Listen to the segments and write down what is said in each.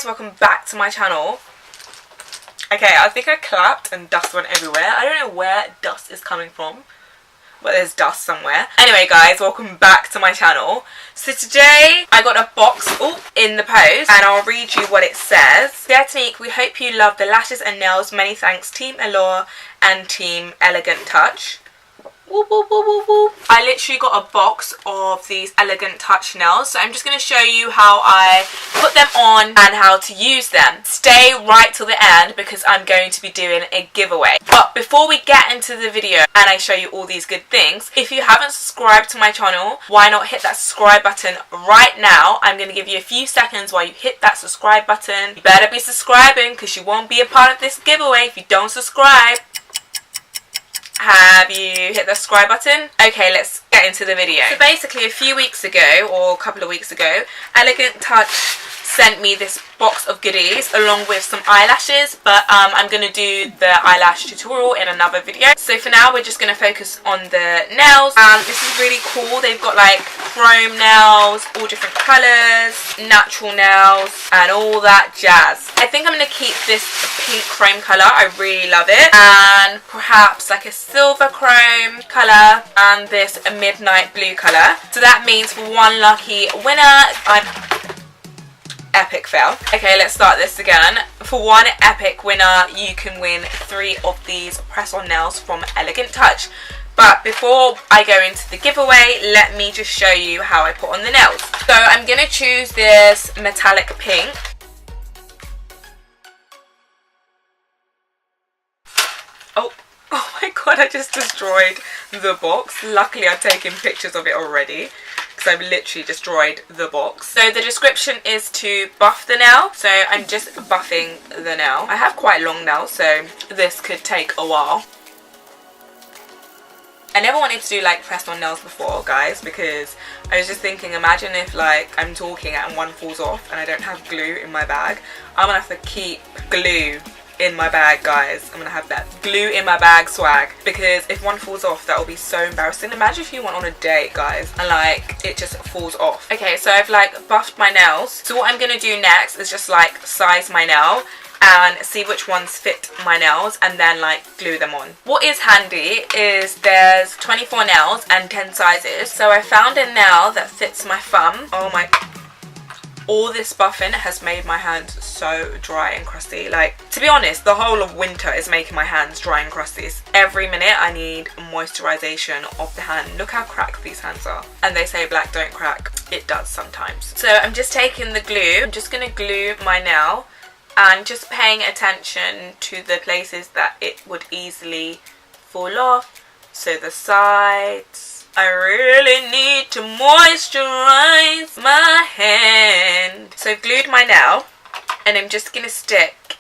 welcome back to my channel. Okay, I think I clapped and dust went everywhere. I don't know where dust is coming from, but there's dust somewhere. Anyway guys, welcome back to my channel. So today I got a box in the post and I'll read you what it says. Dear Tonique, we hope you love the lashes and nails. Many thanks Team Allure and Team Elegant Touch. Whoop, whoop, whoop, whoop, whoop. I literally got a box of these Elegant Touch nails, so I'm just going to show you how I put them on and how to use them. Stay right till the end because I'm going to be doing a giveaway. But before we get into the video and I show you all these good things, if you haven't subscribed to my channel, why not hit that subscribe button right now? I'm going to give you a few seconds while you hit that subscribe button. You better be subscribing because you won't be a part of this giveaway if you don't subscribe. Have you hit the subscribe button? Okay, let's get into the video. So basically a few weeks ago, or a couple of weeks ago, Elegant Touch sent me this box of goodies along with some eyelashes, but I'm going to do the eyelash tutorial in another video. So for now we're just going to focus on the nails, and this is really cool. They've got like chrome nails, all different colours, natural nails and all that jazz. I think I'm going to keep this pink chrome colour, I really love it, and perhaps like a silver chrome colour and this midnight blue colour. So that means for one lucky winner, epic fail. Okay, let's start this again. For one epic winner, you can win 3 of these press-on nails from Elegant Touch. But before I go into the giveaway, let me just show you how I put on the nails. So I'm going to choose this metallic pink. Oh my god, I just destroyed the box. Luckily I've taken pictures of it already, because I've literally destroyed the box. So the description is to buff the nail, so I'm just buffing the nail. I have quite long nails, so this could take a while. I never wanted to do like pressed on nails before, guys, because I was just thinking, imagine if like I'm talking and one falls off and I don't have glue in my bag. I'm gonna have to keep glue in my bag, guys. I'm gonna have that glue in my bag swag, because if one falls off, that will be so embarrassing. Imagine if you went on a date, guys, and like it just falls off. Okay, so I've like buffed my nails. So what I'm gonna do next is just like size my nail and see which ones fit my nails and then like glue them on. What is handy is there's 24 nails and 10 sizes. So I found a nail that fits my thumb. Oh my, all this buffing has made my hands so dry and crusty. Like, to be honest, the whole of winter is making my hands dry and crusty. Every minute I need moisturization of the hand. Look how cracked these hands are. And they say black don't crack. It does sometimes. So I'm just taking the glue. I'm just going to glue my nail and just paying attention to the places that it would easily fall off. So the sides. I really need to moisturize my hand. So I've glued my nail and I'm just going to stick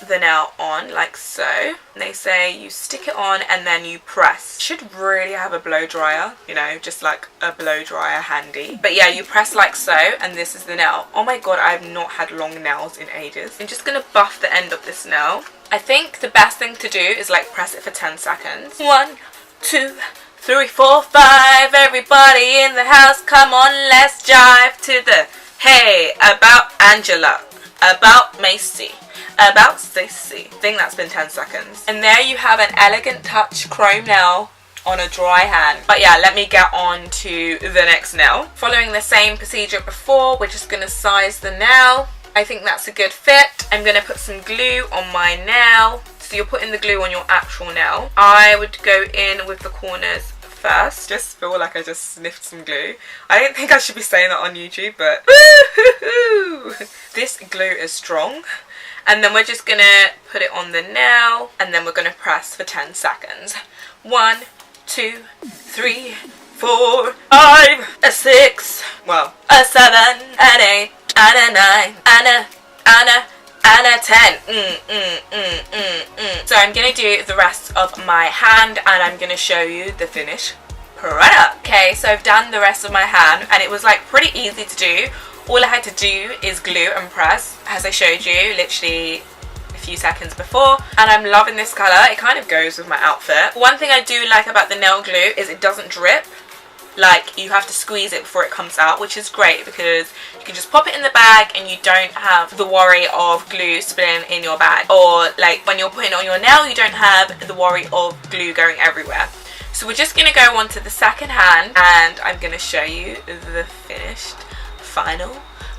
the nail on like so. And they say you stick it on and then you press. Should really have a blow dryer, you know, just like a blow dryer handy. But yeah, you press like so and this is the nail. Oh my god, I have not had long nails in ages. I'm just going to buff the end of this nail. I think the best thing to do is like press it for 10 seconds. 1, 2, 3, 4, 5, everybody in the house, come on, let's jive to the hey, about Angela, about Macy, about Stacey. I think that's been 10 seconds. And there you have an Elegant Touch chrome nail on a dry hand. But yeah, let me get on to the next nail. Following the same procedure before, we're just going to size the nail. I think that's a good fit. I'm going to put some glue on my nail. So you're putting the glue on your actual nail. I would go in with the corners first. Just feel like I just sniffed some glue. I don't think I should be saying that on YouTube, but this glue is strong. And then we're just going to put it on the nail and then we're going to press for 10 seconds. 1, 2, 3, 4, 5, 6, well, a 7, an 8, and a 9, and a 10. So I'm going to do the rest of my hand and I'm going to show you the finished product. Okay, so I've done the rest of my hand and it was like pretty easy to do. All I had to do is glue and press, as I showed you literally a few seconds before. And I'm loving this colour. It kind of goes with my outfit. One thing I do like about the nail glue is it doesn't drip. like you have to squeeze it before it comes out, which is great because you can just pop it in the bag and you don't have the worry of glue spilling in your bag, or like when you're putting it on your nail you don't have the worry of glue going everywhere. So we're just going to go on to the second hand and I'm going to show you the finished final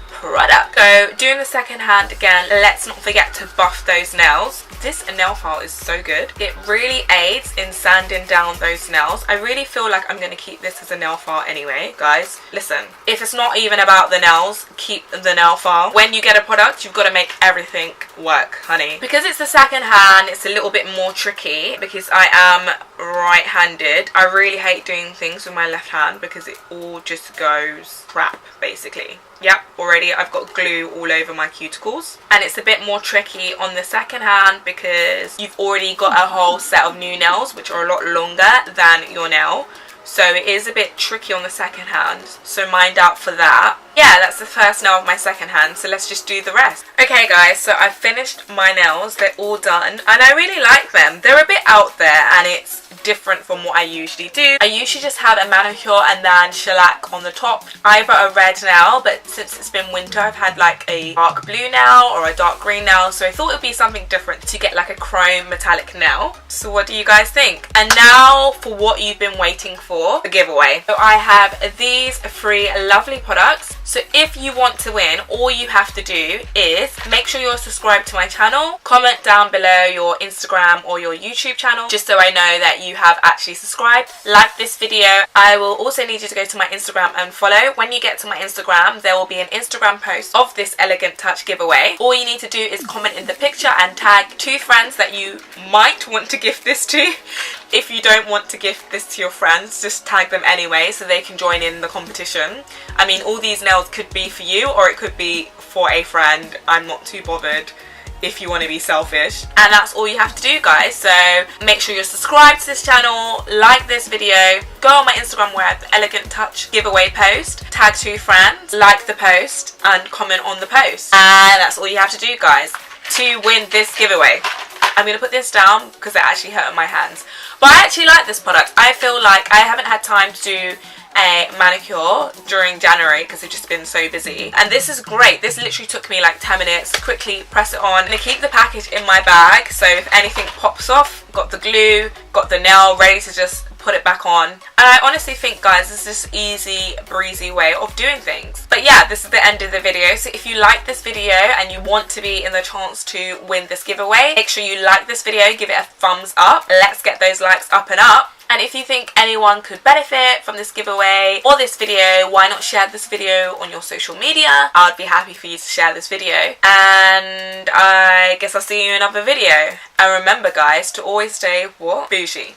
product. So doing the second hand again, let's not forget to buff those nails. This nail file is so good. It really aids in sanding down those nails. I really feel like I'm going to keep this as a nail file anyway. Guys, listen, if it's not even about the nails, keep the nail file. When you get a product, you've got to make everything work, honey. Because it's the second hand, it's a little bit more tricky because I am right-handed. I really hate doing things with my left hand because it all just goes crap, basically. Yep, already I've got glue all over my cuticles. And it's a bit more tricky on the second hand because you've already got a whole set of new nails which are a lot longer than your nail. So it is a bit tricky on the second hand. So mind out for that. Yeah, that's the first nail of my second hand, so let's just do the rest. Okay guys, so I've finished my nails. They're all done and I really like them. They're a bit out there and it's different from what I usually do. I usually just have a manicure and then shellac on the top, either a red nail, but since it's been winter I've had like a dark blue nail or a dark green nail, so I thought it would be something different to get like a chrome metallic nail. So what do you guys think? And now for what you've been waiting for, the giveaway. So I have these 3 lovely products. So if you want to win, all you have to do is make sure you're subscribed to my channel, comment down below your Instagram or your YouTube channel, just so I know that you have actually subscribed. Like this video. I will also need you to go to my Instagram and follow. When you get to my Instagram, there will be an Instagram post of this Elegant Touch giveaway. All you need to do is comment in the picture and tag 2 friends that you might want to gift this to. If you don't want to gift this to your friends, just tag them anyway so they can join in the competition. I mean, all these nails could be for you or it could be for a friend. I'm not too bothered if you want to be selfish. And that's all you have to do, guys. So make sure you're subscribed to this channel, like this video, go on my Instagram where I have the Elegant Touch giveaway post, tag 2 friends, like the post and comment on the post. And that's all you have to do, guys, to win this giveaway. I'm going to put this down because it actually hurt my hands. But I actually like this product. I feel like I haven't had time to do a manicure during January because I've just been so busy. And this is great. This literally took me like 10 minutes. Quickly press it on. I'm going to keep the package in my bag so if anything pops off, got the glue, got the nail ready to just put it back on. And I honestly think, guys, this is this easy breezy way of doing things. But yeah, this is the end of the video. So if you like this video and you want to be in the chance to win this giveaway, make sure you like this video, give it a thumbs up. Let's get those likes up and up. And if you think anyone could benefit from this giveaway or this video, why not share this video on your social media? I'd be happy for you to share this video. And I guess I'll see you in another video. And remember, guys, to always stay what? Bougie.